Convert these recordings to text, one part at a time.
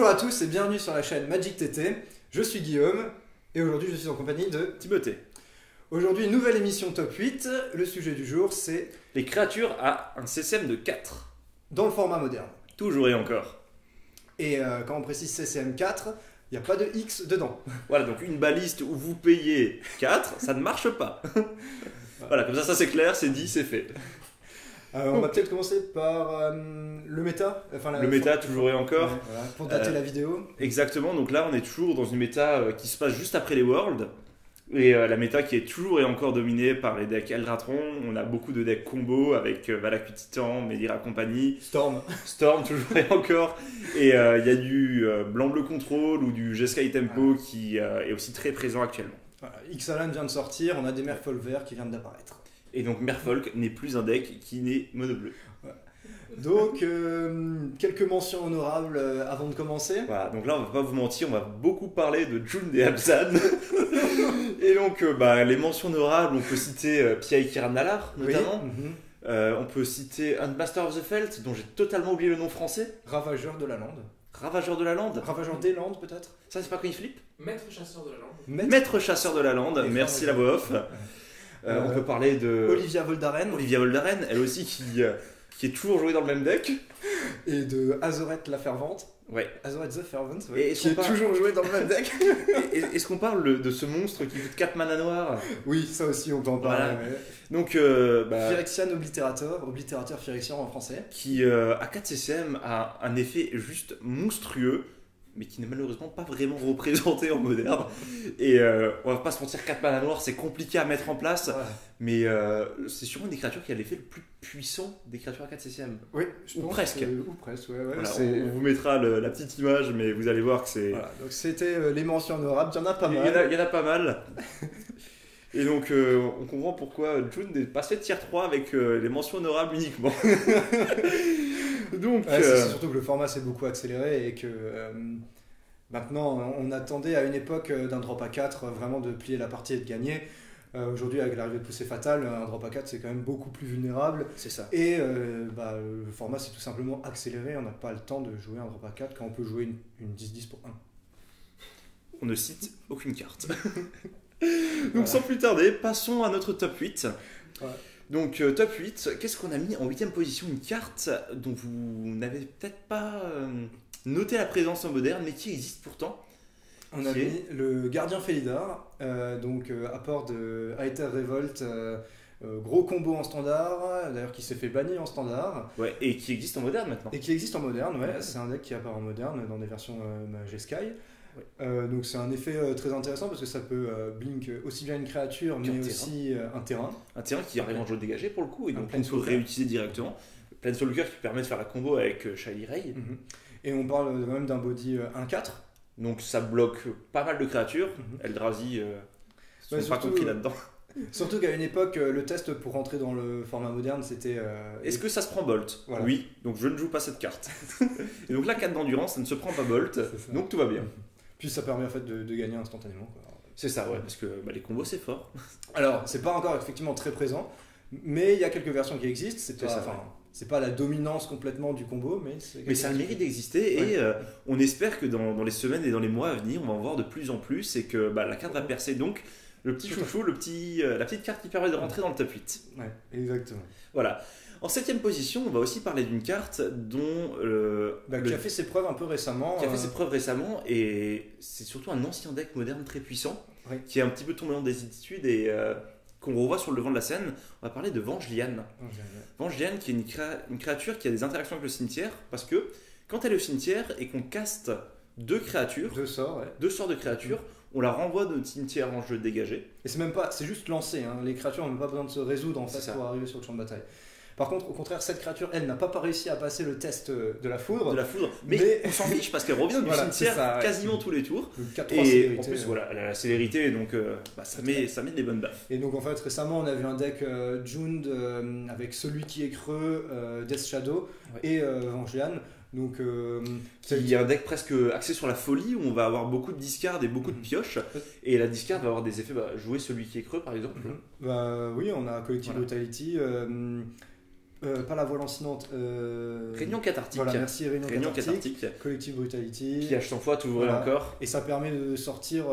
Bonjour à tous et bienvenue sur la chaîne Magic TT. Je suis Guillaume et aujourd'hui je suis en compagnie de Timothée. Aujourd'hui, nouvelle émission top 8. Le sujet du jour, c'est Les créatures à un CCM de 4. dans le format moderne. Toujours et encore. Et quand on précise CCM 4, il n'y a pas de X dedans. Voilà, donc une baliste où vous payez 4, ça ne marche pas. Voilà, comme ça c'est clair, c'est dit, c'est fait. On va peut-être commencer par le méta. Le méta, toujours et encore. Ouais, voilà, pour dater la vidéo. Exactement, donc là on est toujours dans une méta qui se passe juste après les Worlds. Et la méta qui est toujours et encore dominée par les decks Eldratron. On a beaucoup de decks combo avec Valakut Titan, Melira compagnie, Storm, toujours et encore. Et il y a du blanc-bleu control ou du Jeskai Tempo qui est aussi très présent actuellement. Voilà, Ixalan vient de sortir, on a des Merfolk qui viennent d'apparaître. Et donc Merfolk n'est plus un deck qui n'est mono-bleu. Donc, quelques mentions honorables avant de commencer. Voilà, donc là on va pas vous mentir, on va beaucoup parler de Jund et Abzan. Et donc les mentions honorables, on peut citer Pia Kiran Nalaar notamment. Oui. On peut citer Handmaster of the Felt, dont j'ai totalement oublié le nom français. Ravageur de la lande. Ravageur de la Lande. Ravageur des landes peut-être. Ça c'est pas quand il flippe. Maître chasseur de la lande. Maître chasseur de la Lande, Et merci la voix off. On peut parler de Olivia Voldaren. Olivia Voldaren, elle aussi qui est toujours jouée dans le même deck. Et de Azoret la Fervente. Ouais. Azoret the Fervent, Et qui est qu'on toujours joué dans le même deck. Est-ce qu'on parle de ce monstre qui coûte 4 mana noirs? Oui, ça aussi on peut en parler. Voilà. Ouais. Donc, Phyrexian Oblitérateur Phyrexian en français. qui à 4 CCM a un effet juste monstrueux, mais qui n'est malheureusement pas vraiment représenté en moderne. Et on va pas se mentir, 4 mana noirs c'est compliqué à mettre en place, Ouais. mais c'est sûrement une des créatures qui a l'effet le plus puissant des créatures à 4 CCM. Oui, je Ou pense presque. Ou presque, ouais. Voilà, c'est- on vous mettra la petite image, mais vous allez voir que c'est. Voilà, donc c'était les mentions honorables, il y en a pas Il y, mal. il y en a pas mal. Et donc, on comprend pourquoi June est passé de tier 3 avec les mentions honorables uniquement. Donc, Ouais, c'est surtout que le format s'est beaucoup accéléré et que maintenant on attendait à une époque d'un drop à 4 vraiment de plier la partie et de gagner. Aujourd'hui avec l'arrivée de poussée fatale, un drop à 4 c'est quand même beaucoup plus vulnérable c'est ça. et le format s'est tout simplement accéléré, on n'a pas le temps de jouer un drop à 4 quand on peut jouer une 10-10 pour 1. On ne cite aucune carte. Donc, Voilà. sans plus tarder, passons à notre top 8. Ouais. Donc, top 8, qu'est-ce qu'on a mis en 8ème position? Une carte dont vous n'avez peut-être pas noté la présence en moderne, mais qui existe pourtant. On a Ok. mis le Gardien Félidar, apport de Aether Revolt, gros combo en standard, d'ailleurs qui s'est fait bannir en standard. Ouais, et qui existe en moderne maintenant. Et qui existe en moderne, ouais. C'est un deck qui apparaît en moderne dans des versions Jeskai. Ouais. Donc c'est un effet très intéressant parce que ça peut blink aussi bien une créature mais Qu'un terrain. aussi un terrain. Un terrain qui arrive en jeu dégagé pour le coup, et Un donc on peut Planeswalker. réutiliser directement. Planeswalker qui permet de faire la combo avec Shiny Ray. Mhm. Et on parle même d'un body 1-4. Donc ça bloque pas mal de créatures. Mhm. Eldrazi sont Ouais, pas surtout, compris là-dedans. Surtout qu'à une époque, le test pour rentrer dans le format moderne c'était. Est-ce que ça se prend Bolt? Voilà. Oui, donc je ne joue pas cette carte. Et donc là, 4 d'endurance, ça ne se prend pas Bolt, C'est ça. donc tout va bien. Puis ça permet en fait de gagner instantanément, quoi. C'est ça, ouais, parce que les combos c'est fort. Alors, c'est pas encore effectivement très présent, mais il y a quelques versions qui existent. C'est C'est pas, ça, enfin, ouais. c'est pas la dominance complètement du combo, mais c'est. Mais ça a le mérite d'exister, Ouais. et on espère que dans les semaines et dans les mois à venir, on va en voir de plus en plus, et que la carte va percer. Donc, le petit chouchou, la petite carte qui permet de rentrer dans le top 8. Ouais, exactement. Voilà. En 7ème position, on va aussi parler d'une carte dont Qui a fait ses preuves un peu récemment. qui a fait ses preuves récemment, et c'est surtout un ancien deck moderne très puissant, Ouais. qui est un petit peu tombé dans des attitudes et qu'on revoit sur le devant de la scène. On va parler de Vengelian. Vengelian qui est une créature qui a des interactions avec le cimetière, parce que quand elle est au cimetière et qu'on caste deux créatures, Deux sorts, ouais. deux sorts de créatures, on la renvoie de notre cimetière en jeu dégagé. Et c'est même pas, c'est juste lancé. Hein. Les créatures n'ont même pas besoin de se résoudre en C'est fait ça. pour arriver sur le champ de bataille. Par contre, au contraire, cette créature, elle n'a pas réussi à passer le test de la foudre. De la foudre, mais, Mais- on s'en fiche parce qu'elle revient du Voilà, cimetière c'est ça, ouais. quasiment tous les tours. Donc 4-3 Et célérité. en plus, voilà, elle a la célérité, donc ça met des bonnes baffes. Et donc en fait, récemment, on a vu un deck Jund avec celui qui est creux, Death Shadow Ouais. et Vengelian. Donc, Il y a un deck presque axé sur la folie où on va avoir beaucoup de discards et beaucoup de pioches. Et la discard va avoir des effets, jouer celui qui est creux par exemple. oui, on a Collective Voilà. Brutality. pas la voile lancinante. Réunion cathartique. Voilà, merci Réunion cathartique. Collective Brutality. Qui H 100 fois tout voilà. Encore. Et ça permet de sortir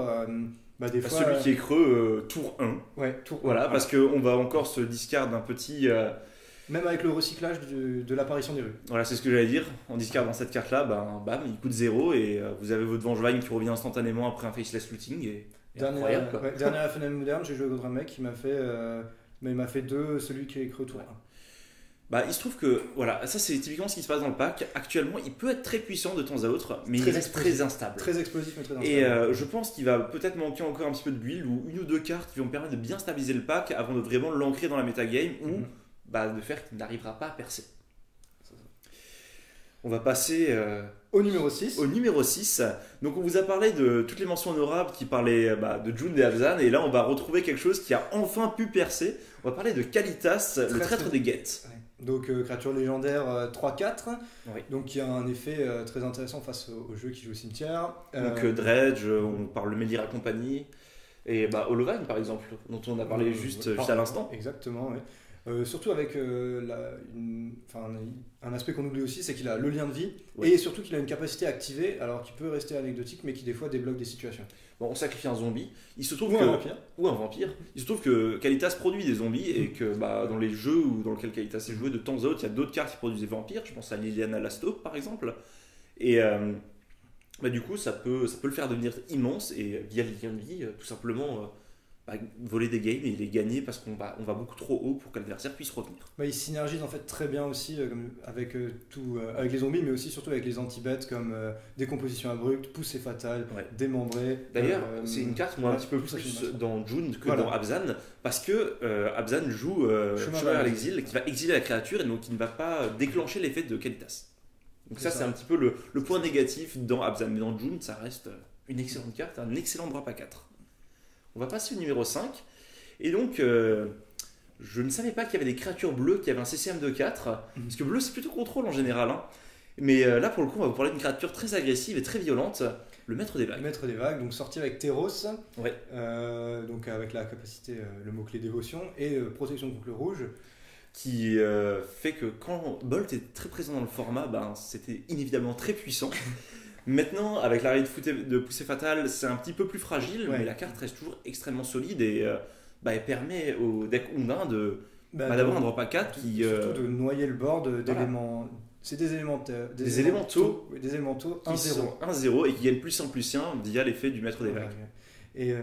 des fois. Celui qui est creux, tour 1. Ouais, tour 1. Voilà, parce qu'on va encore se discard d'un petit. Même avec le recyclage de l'apparition des rues. Voilà, c'est ce que j'allais dire. En discard dans cette carte-là, bam, il coûte 0 et vous avez votre Vengevine qui revient instantanément après un faceless looting. Et incroyable, quoi. Dernière FNM moderne, j'ai joué contre un mec qui m'a fait. Mais il m'a fait 2, celui qui est creux tour 1. Il se trouve que, voilà, ça c'est typiquement ce qui se passe dans le pack. Actuellement, il peut être très puissant de temps à autre, mais il reste très instable. Très explosif, mais très instable. Et je pense qu'il va peut-être manquer encore un petit peu de build ou une ou deux cartes qui vont permettre de bien stabiliser le pack avant de vraiment l'ancrer dans la metagame ou de faire qu'il n'arrivera pas à percer. On va passer au numéro 6. Au numéro 6. Donc on vous a parlé de toutes les mentions honorables qui parlaient de Jund et Abzan, et là on va retrouver quelque chose qui a enfin pu percer. On va parler de Kalitas, le traître des guettes. Ouais. Donc créature légendaire 3-4, oui. Donc qui a un effet très intéressant face au jeu qui joue au cimetière. Donc Dredge, on parle de Melira Company, et Holovine par exemple, dont on a parlé juste à l'instant. Exactement, oui. Surtout avec un aspect qu'on oublie aussi, c'est qu'il a le lien de vie, et surtout qu'il a une capacité activée, alors qu'il peut rester anecdotique, mais qui des fois débloque des situations. Bon, on sacrifie un zombie, il se trouve un vampire. Ou un vampire. Il se trouve que Kalitas produit des zombies, et que dans les jeux dans lesquels Kalitas est joué de temps à autre, il y a d'autres cartes qui produisent des vampires, je pense à Liliana Lasto par exemple, et du coup ça peut le faire devenir immense, et via le lien de vie, tout simplement... voler des games et les gagner parce qu'on va beaucoup trop haut pour que l'adversaire puisse revenir. Il synergise en fait très bien aussi avec avec les zombies, mais aussi surtout avec les anti-bêtes comme décomposition abrupte, poussée fatale, démembré. D'ailleurs, c'est une carte un petit peu plus dans Jund que dans Abzan, parce que Abzan joue Chemin vers l'exil, qui va exiler la créature et donc qui ne va pas déclencher l'effet de Kalitas. Donc ça c'est un petit peu le point négatif dans Abzan, mais dans Jund ça reste une excellente carte, un excellent drop à 4. On va passer au numéro 5. Et donc, je ne savais pas qu'il y avait des créatures bleues qui avaient un CCM de 4. Parce que bleu, c'est plutôt contrôle en général. Hein. Mais là, pour le coup, on va vous parler d'une créature très agressive et très violente. Le Maître des Vagues. Le Maître des Vagues, donc sorti avec Teros. Ouais. Donc avec la capacité, le mot-clé dévotion et protection contre le rouge. Qui fait que quand Bolt est très présent dans le format, c'était inévitablement très puissant. Maintenant, avec l'arrêt de poussée fatale, c'est un petit peu plus fragile, mais la carte reste toujours extrêmement solide et elle permet au deck Undin d'avoir un drop à 4 qui... Surtout de noyer le board d'éléments... C'est des élémentaires. Des élémentaux. Oui, des élémentaux 1-0. 1-0 et qui gagnent +1/+1 via l'effet du Maître des Vagues. Et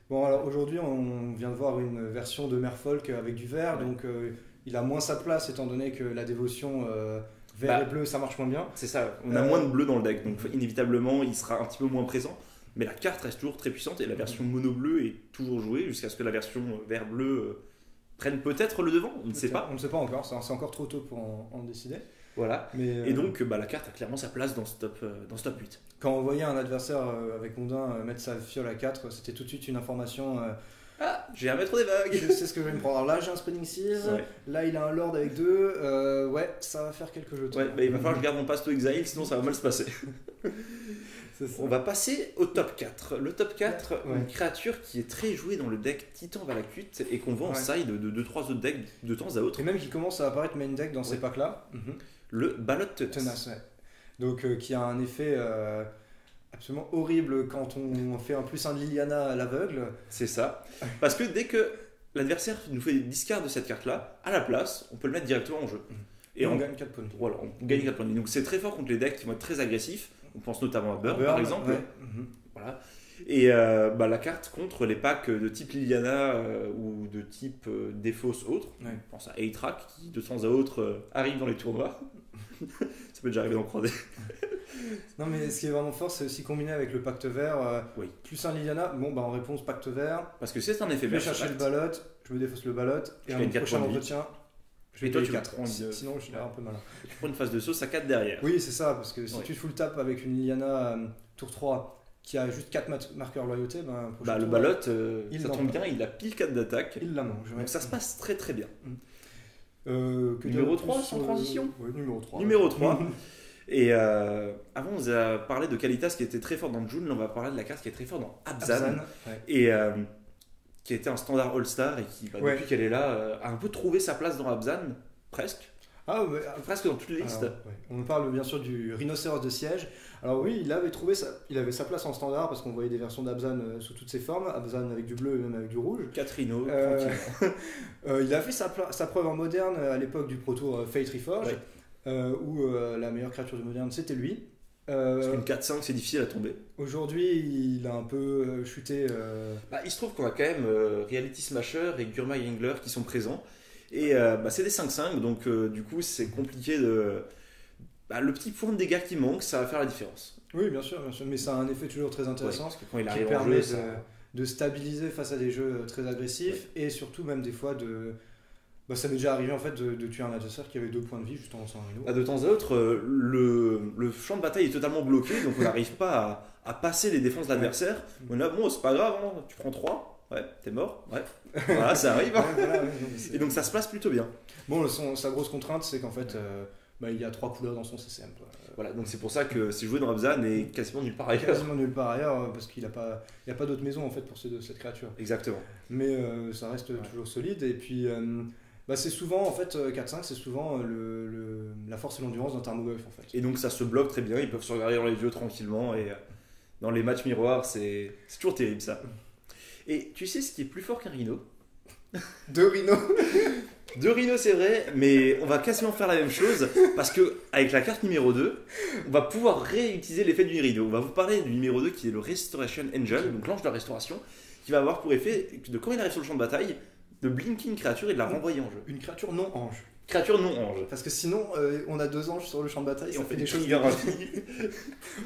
alors aujourd'hui, on vient de voir une version de Merfolk avec du vert, donc il a moins sa place étant donné que la dévotion... vert et bleu, ça marche moins bien. C'est ça, on a moins de bleu dans le deck, donc inévitablement il sera un petit peu moins présent. Mais la carte reste toujours très puissante et la version mono-bleu est toujours jouée jusqu'à ce que la version vert-bleu prenne peut-être le devant, on ne sait pas. On ne sait pas encore, c'est encore trop tôt pour en décider. Voilà, et donc la carte a clairement sa place dans ce top 8. Quand on voyait un adversaire avec Undin mettre sa fiole à 4, c'était tout de suite une information... j'ai un Maître des Vagues. Je sais ce que je vais me prendre. Alors là, j'ai un Spinning Sieve. Là, il a un Lord avec 2. Ça va faire quelques jetons. Il va falloir que je garde mon Pass to Exile, sinon ça va mal se passer. On va passer au top 4. Le top 4, une créature qui est très jouée dans le deck Titan Valakut et qu'on voit en side de 2-3 autres decks de temps à autre. Et même qui commence à apparaître main deck dans ces packs-là. Le Ballot Tenace. Donc, qui a un effet... absolument horrible quand on fait un +1 de Liliana à l'aveugle. C'est ça. Parce que dès que l'adversaire nous fait discard de cette carte-là, à la place, on peut le mettre directement en jeu. Et on gagne 4 points. Voilà, on gagne 4 points. Donc c'est très fort contre les decks qui vont être très agressifs. On pense notamment à Burn par exemple. Voilà. Et la carte contre les packs de type Liliana ou de type Défausse autre. On pense à A-Track qui de temps à autre arrive dans les tournois. Ça peut déjà arriver dans 3D. Non, mais ce qui est vraiment fort, c'est aussi combiné avec le pacte vert. +1 Liliana, en réponse pacte vert. Parce que c'est un effet vert. Je vais chercher le ballot, je me défausse le ballot, et à mon prochain entretien, je vais payer 4. Sinon, je suis un peu malin. Tu prends une phase de sauce à 4 derrière. Oui, c'est ça, parce que si tu full tap avec une Liliana tour 3 qui a juste 4 marqueurs loyauté, le ballot, ça tombe bien, il a pile 4 d'attaque. Il la mange. Donc ça se passe très très bien. Numéro 3 sans transition. Numéro 3. Numéro 3. Et avant, on a parlé de Kalitas qui était très fort dans Jund, là on va parler de la carte qui est très forte dans Abzan. Et qui a été un standard All-Star et qui, depuis qu'elle est là, a un peu trouvé sa place dans Abzan. presque. Ah, ouais, Presque dans toutes les listes. alors, ouais. On parle bien sûr du rhinocéros de siège. Alors oui, il avait sa place en standard parce qu'on voyait des versions d'Abzan sous toutes ses formes, Abzan avec du bleu et même avec du rouge. 4 rhinos, il a fait sa preuve en moderne à l'époque du Pro Tour Fate Reforged, où la meilleure créature de moderne c'était lui. Parce qu'une 4-5 c'est difficile à tomber. Aujourd'hui, il a un peu chuté. Bah, il se trouve qu'on a quand même Reality Smasher et Gurmai Angler qui sont présents. Et c'est des 5-5, donc du coup c'est compliqué de. Le petit point de dégâts qui manque, ça va faire la différence. Oui, bien sûr, mais ça a un effet toujours très intéressant Parce que quand il qui arrive en permet jeu, de stabiliser face à des jeux très agressifs et surtout même des fois de. Ça m'est déjà arrivé en fait de tuer un adversaire qui avait 2 points de vie juste en lançant un rhino. de temps à autre, le champ de bataille est totalement bloqué, donc on n'arrive pas à passer les défenses de l'adversaire. On a bon, c'est pas grave, hein, tu prends 3. Ouais, t'es mort, ouais. Voilà, ça arrive. Et donc ça se passe plutôt bien. Bon, sa grosse contrainte, c'est qu'en fait, il y a 3 couleurs dans son CCM. Voilà, donc c'est pour ça que c'est joué dans Abzan et quasiment nulle part ailleurs. Quasiment nulle part ailleurs, parce qu'il n'y a pas d'autre maison en fait pour cette créature. Exactement. Mais ça reste toujours solide. Et puis, c'est souvent, en fait, 4-5, c'est souvent la force et l'endurance d'un Tarmogoyf en fait. Et donc ça se bloque très bien, ils peuvent se regarder dans les yeux tranquillement. Et dans les matchs miroirs, c'est toujours terrible ça. Et tu sais ce qui est plus fort qu'un rhino? 2 rhinos. 2 rhinos c'est vrai, mais on va quasiment faire la même chose parce que avec la carte numéro 2, on va pouvoir réutiliser l'effet du rhino. On va vous parler du numéro 2 qui est le Restoration Angel, donc l'ange de la restauration, qui va avoir pour effet de quand il arrive sur le champ de bataille, de blinker une créature et de la renvoyer en jeu. Une créature non ange. Créature non ange. Parce que sinon, on a 2 anges sur le champ de bataille, Et ça on fait fait des choses. infinis.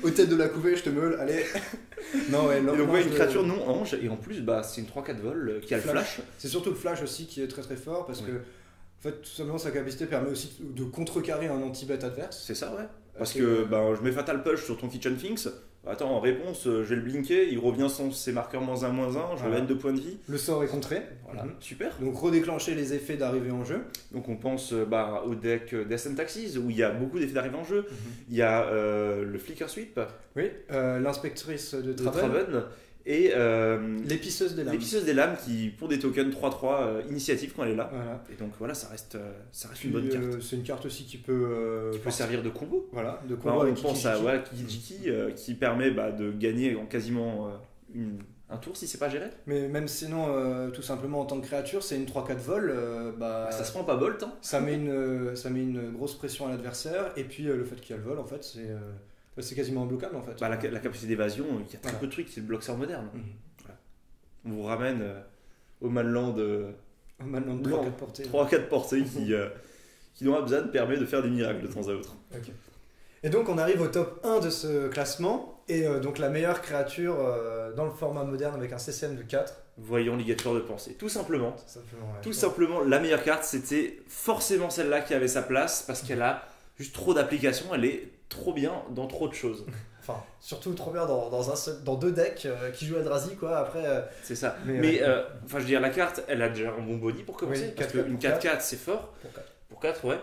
Au tête de la couvée, je te meule, allez. Non, ouais, Et donc ouais, une créature non ange, et en plus c'est une 3-4 vol qui a le flash. C'est surtout le flash aussi qui est très très fort parce que en fait, tout simplement sa capacité permet aussi de contrecarrer un anti-bet adverse. C'est ça, ouais. Parce que je mets Fatal Push sur ton Kitchen Finks. Attends, en réponse, je vais le blinker, il revient sans ses marqueurs -1, -1, je gagne 2 points de vie. Le sort est contré. Voilà, super. Donc redéclencher les effets d'arrivée en jeu. Donc on pense au deck Death and Taxis où il y a beaucoup d'effets d'arrivée en jeu. Il y a le Flicker Sweep. Oui, l'inspectrice de Traven. Et l'épiceuse des lames. L'épiceuse des lames qui, pour des tokens 3-3 initiative quand elle est là. Voilà. Et donc voilà, ça reste une bonne carte. C'est une carte aussi qui peut servir de combo. Voilà, de combo avec on pense à Kiki qui permet de gagner en quasiment un tour si c'est pas géré. Mais même sinon, tout simplement en tant que créature, c'est une 3-4 vol. Ça se prend pas bolt. Hein. Ça met une grosse pression à l'adversaire. Et puis le fait qu'il y a le vol, en fait, c'est quasiment imbloquable en fait. La capacité d'évasion, il y a très peu de trucs, c'est le bloqueur moderne. Voilà. On vous ramène au Manland. Au Manland 3-4 portées. 3-4 portées qui dans Abzan permet de faire des miracles de temps à autre. Okay. Et donc on arrive au top 1 de ce classement. Et donc la meilleure créature dans le format moderne avec un CCM de 4. Voyons ligature de pensée. Tout simplement. Tout simplement, la meilleure carte, c'était forcément celle-là qui avait sa place parce qu'elle a juste trop d'applications. Elle est trop bien dans trop de choses. Enfin, surtout trop bien dans 2 decks qui jouent Eldrazi, quoi. Après, c'est ça. Mais je veux dire, la carte, elle a déjà un bon body pour commencer. Oui, parce qu'une 4-4, c'est fort. Pour 4, ouais.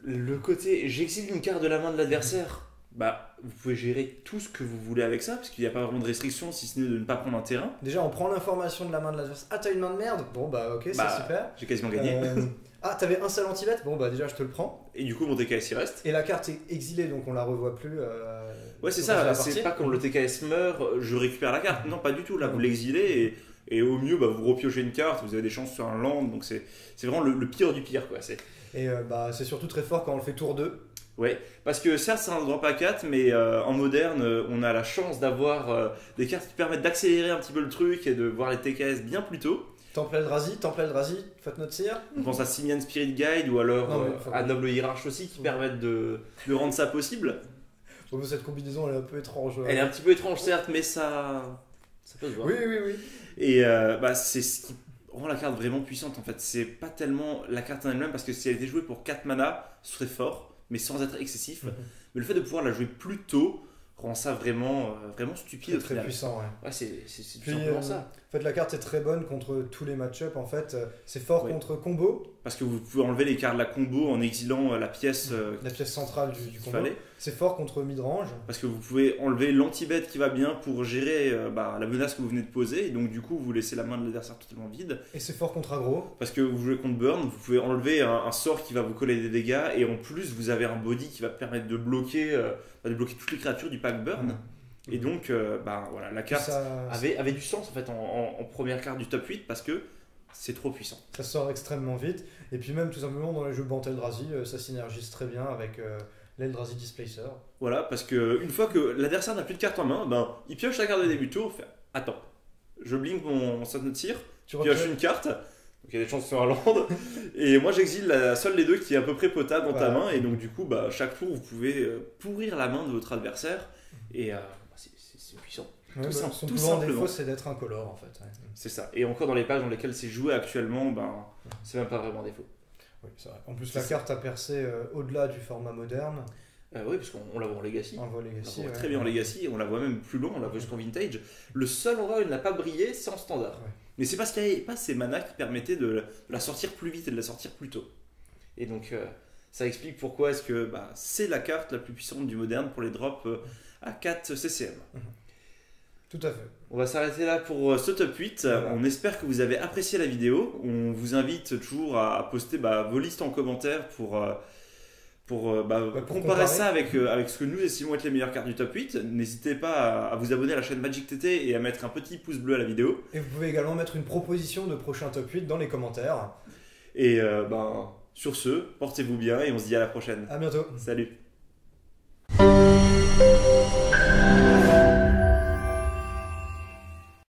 Le côté, j'exile une carte de la main de l'adversaire. Vous pouvez gérer tout ce que vous voulez avec ça, parce qu'il n'y a pas vraiment de restriction si ce n'est de ne pas prendre un terrain. Déjà, on prend l'information de la main de l'adversaire. Ah, t'as une main de merde? Bon, ok, c'est super. J'ai quasiment gagné. Ah, t'avais un seul anti-bet? Bon, déjà, je te le prends. Et du coup, mon TKS y reste. Et la carte est exilée, donc on la revoit plus. Ouais, c'est ça. C'est pas quand le TKS meurt, je récupère la carte. Non, pas du tout. Là, vous l'exilez et au mieux, vous repiochez une carte, vous avez des chances sur un land. Donc, c'est vraiment le pire du pire, quoi. Et c'est surtout très fort quand on le fait tour 2. Ouais, parce que certes c'est un drop à 4, mais en moderne, on a la chance d'avoir des cartes qui permettent d'accélérer un petit peu le truc et de voir les TKS bien plus tôt. Temple Eldrazi, faites notre cire. On pense à Simian Spirit Guide ou alors à Noble Hiérarche aussi qui permettent de rendre ça possible. Cette combinaison elle est un peu étrange. Elle est un petit peu étrange certes, mais ça peut se voir. Oui. Et c'est ce qui rend la carte vraiment puissante en fait. C'est pas tellement la carte en elle-même parce que si elle était jouée pour 4 mana, ce serait fort, mais sans être excessif. Mais le fait de pouvoir la jouer plus tôt rend ça vraiment stupide au Très final. puissant, ouais. Ouais, c'est tout Puis, simplement ça. En fait, la carte est très bonne contre tous les match-ups. En fait, c'est fort Oui. contre combo, Parce que vous pouvez enlever les cartes de la combo en exilant la pièce la pièce centrale du qu'il combo. fallait. C'est fort contre mid-range. Parce que vous pouvez enlever l'anti-bet qui va bien pour gérer la menace que vous venez de poser. Et donc du coup, vous laissez la main de l'adversaire totalement vide. Et c'est fort contre aggro. Parce que vous jouez contre Burn, vous pouvez enlever un sort qui va vous coller des dégâts. Et en plus, vous avez un body qui va permettre de bloquer toutes les créatures du pack Burn. Et donc, voilà, la carte avait du sens en fait en première carte du top 8 parce que c'est trop puissant. Ça sort extrêmement vite. Et puis même tout simplement dans les jeux Bant Eldrazi, ça synergise très bien avec l'Eldrazi Displacer. Voilà, parce que une fois que l'adversaire n'a plus de carte en main, il pioche la carte de début de tour, fait attends, je blink mon Sun tir, pioche une carte, donc il y a des chances sur un land, et moi j'exile la seule des deux qui est à peu près potable dans ta main, et donc du coup, chaque tour vous pouvez pourrir la main de votre adversaire, et c'est puissant. Ouais, tout son plus grand défaut, c'est d'être incolore en fait. Ouais. C'est ça. Et encore dans les pages dans lesquelles c'est joué actuellement, c'est même pas vraiment un défaut. Oui, c'est vrai. En plus, la carte a percé au-delà du format moderne. Oui, parce qu'on la voit en Legacy. On voit Legacy. On la voit très bien en Legacy, et on la voit même plus long, on la voit jusqu'en Vintage. Le seul endroit où elle n'a pas brillé, c'est en standard. Ouais. Mais c'est parce qu'il n'y avait pas ces manas qui permettaient de la sortir plus vite et de la sortir plus tôt. Et donc, ça explique pourquoi est-ce que c'est la carte la plus puissante du moderne pour les drops à 4 CCM. Tout à fait. On va s'arrêter là pour ce top 8. Voilà. On espère que vous avez apprécié la vidéo. On vous invite toujours à poster vos listes en commentaire pour comparer ça avec ce que nous estimons être les meilleures cartes du top 8. N'hésitez pas à vous abonner à la chaîne Magic TT et à mettre un petit pouce bleu à la vidéo. Et vous pouvez également mettre une proposition de prochain top 8 dans les commentaires. Et sur ce, portez-vous bien et on se dit à la prochaine. À bientôt. Salut.